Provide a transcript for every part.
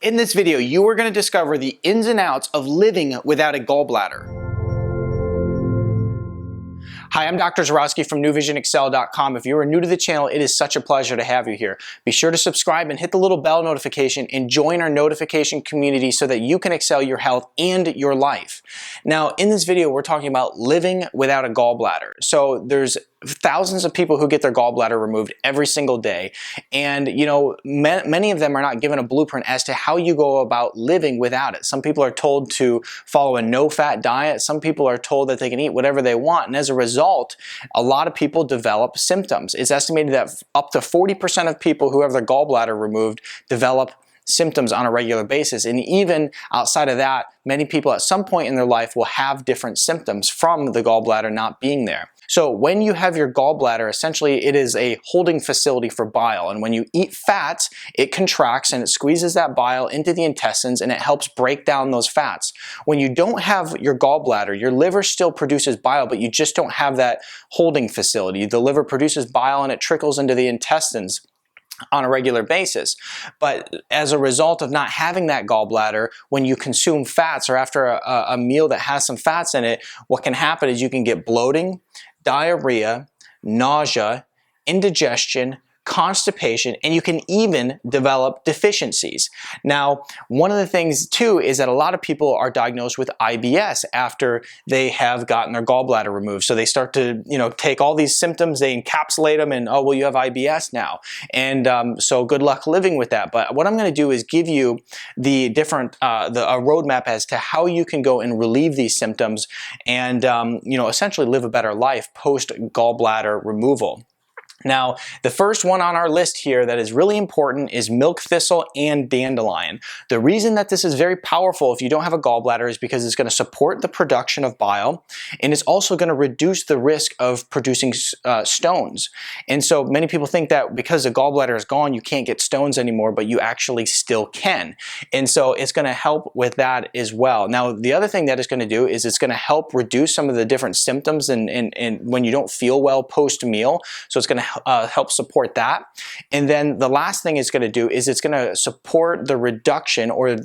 In this video, you are going to discover the ins and outs of living without a gallbladder. Hi, I'm Dr. Zarowski from NewVisionExcel.com. If you are new to the channel, it is such a pleasure to have you here. Be sure to subscribe and hit the little bell notification and join our notification community so that you can excel your health and your life. Now, in this video, we're talking about living without a gallbladder. So there's thousands of people who get their gallbladder removed every single day, and many of them are not given a blueprint as to how you go about living without it. Some people are told to follow a no-fat diet. Some people are told that they can eat whatever they want, and as a result, a lot of people develop symptoms. It's estimated that up to 40% of people who have their gallbladder removed develop symptoms on a regular basis, and even outside of that, many people at some point in their life will have different symptoms from the gallbladder not being there. So when you have your gallbladder, essentially it is a holding facility for bile, and when you eat fats, it contracts and it squeezes that bile into the intestines and it helps break down those fats. When you don't have your gallbladder, your liver still produces bile, but you just don't have that holding facility. The liver produces bile and it trickles into the intestines on a regular basis. But as a result of not having that gallbladder, when you consume fats or after a meal that has some fats in it, what can happen is you can get bloating, diarrhea, nausea, indigestion, constipation, and you can even develop deficiencies. Now, one of the things too is that a lot of people are diagnosed with IBS after they have gotten their gallbladder removed. So they start to, take all these symptoms, they encapsulate them, and oh, well, you have IBS now. And so good luck living with that. But what I'm going to do is give you the different, a roadmap as to how you can go and relieve these symptoms and, essentially live a better life post gallbladder removal. Now, the first one on our list here that is really important is milk thistle and dandelion. The reason that this is very powerful if you don't have a gallbladder is because it's going to support the production of bile, and it's also going to reduce the risk of producing stones. And so many people think that because the gallbladder is gone, you can't get stones anymore, but you actually still can. And so it's going to help with that as well. Now, the other thing that it's going to do is it's going to help reduce some of the different symptoms and when you don't feel well post-meal. So it's going to help support that. And then the last thing it's going to do is it's going to support the reduction or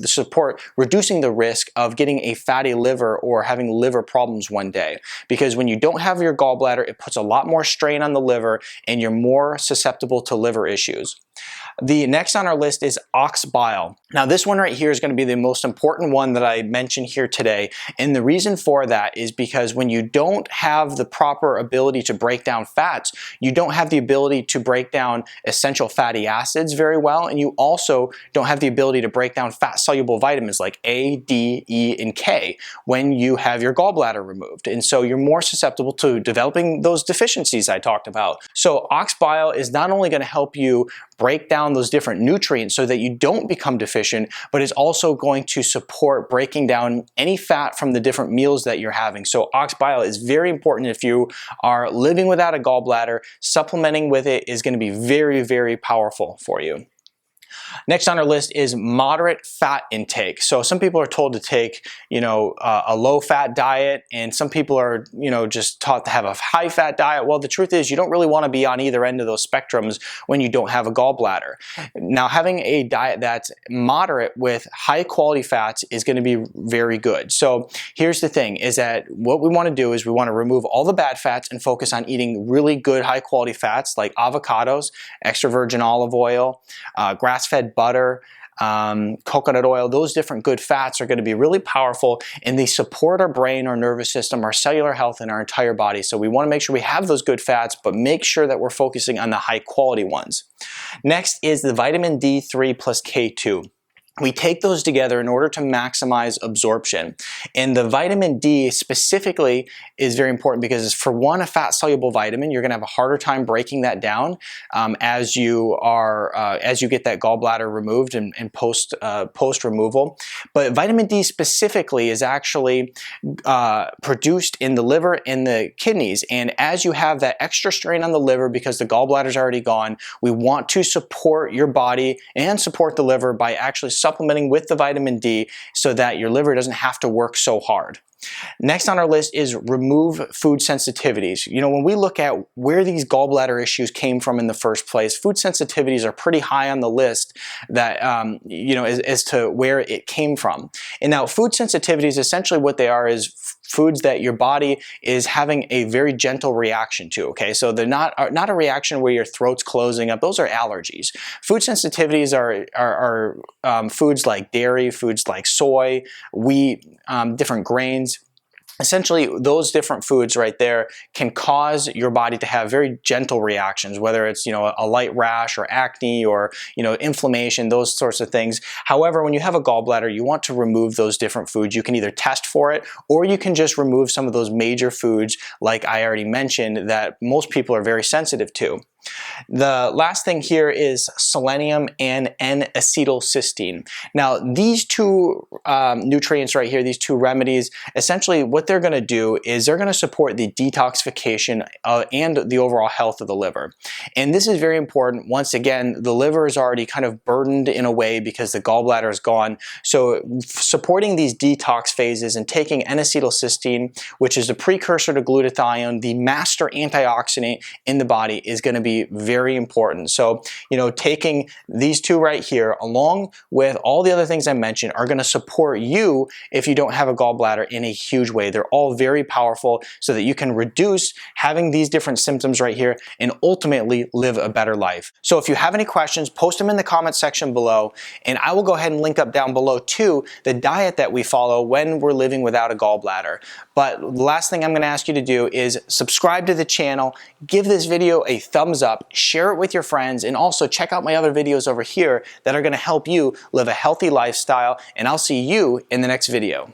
reducing the risk of getting a fatty liver or having liver problems one day. Because when you don't have your gallbladder, it puts a lot more strain on the liver and you're more susceptible to liver issues. The next on our list is ox bile. Now this one right here is going to be the most important one that I mentioned here today, and the reason for that is because when you don't have the proper ability to break down fats, you don't have the ability to break down essential fatty acids very well, and you also don't have the ability to break down fat-soluble vitamins like A, D, E, and K when you have your gallbladder removed, and so you're more susceptible to developing those deficiencies I talked about. So ox bile is not only going to help you break down those different nutrients so that you don't become deficient, but it's also going to support breaking down any fat from the different meals that you're having. So ox bile is very important if you are living without a gallbladder. Supplementing with it is going to be very, very powerful for you. Next on our list is moderate fat intake. So some people are told to take, a low-fat diet, and some people are, just taught to have a high-fat diet. Well, the truth is you don't really want to be on either end of those spectrums when you don't have a gallbladder. Now, having a diet that's moderate with high-quality fats is going to be very good. So here's the thing, is that what we want to do is we want to remove all the bad fats and focus on eating really good high-quality fats like avocados, extra virgin olive oil, grass-fed butter, coconut oil. Those different good fats are going to be really powerful, and they support our brain, our nervous system, our cellular health, and our entire body. So we want to make sure we have those good fats, but make sure that we're focusing on the high quality ones. Next is the vitamin D3 plus K2. We take those together in order to maximize absorption. And the vitamin D specifically is very important because for one, a fat-soluble vitamin, you're going to have a harder time breaking that down as you get that gallbladder removed and post removal. But vitamin D specifically is actually produced in the liver and the kidneys. And as you have that extra strain on the liver because the gallbladder is already gone, we want to support your body and support the liver by actually supplementing with the vitamin D so that your liver doesn't have to work so hard. Next on our list is remove food sensitivities. You know, when we look at where these gallbladder issues came from in the first place, food sensitivities are pretty high on the list that, you know, as to where it came from. And now food sensitivities, essentially what they are is foods that your body is having a very gentle reaction to, okay? So they're not a reaction where your throat's closing up. Those are allergies. Food sensitivities are foods like dairy, foods like soy, wheat, different grains. Essentially, those different foods right there can cause your body to have very gentle reactions, whether it's, you know, a light rash or acne or, you know, inflammation, those sorts of things. However, when you have a gallbladder, you want to remove those different foods. You can either test for it, or you can just remove some of those major foods, like I already mentioned, that most people are very sensitive to. The last thing here is selenium and N-Acetyl Cystine. Now, these two nutrients right here, these two remedies, essentially what they're going to do is they're going to support the detoxification and the overall health of the liver. And this is very important. Once again, the liver is already kind of burdened in a way because the gallbladder is gone. So supporting these detox phases and taking N-Acetyl Cystine, which is a precursor to glutathione, the master antioxidant in the body, is going to be very important. So, you know, taking these two right here along with all the other things I mentioned are going to support you if you don't have a gallbladder in a huge way. They're all very powerful so that you can reduce having these different symptoms right here and ultimately live a better life. So if you have any questions, post them in the comment section below, and I will go ahead and link up down below too the diet that we follow when we're living without a gallbladder. But the last thing I'm going to ask you to do is subscribe to the channel, give this video a thumbs up, share it with your friends, and also check out my other videos over here that are going to help you live a healthy lifestyle, and I'll see you in the next video.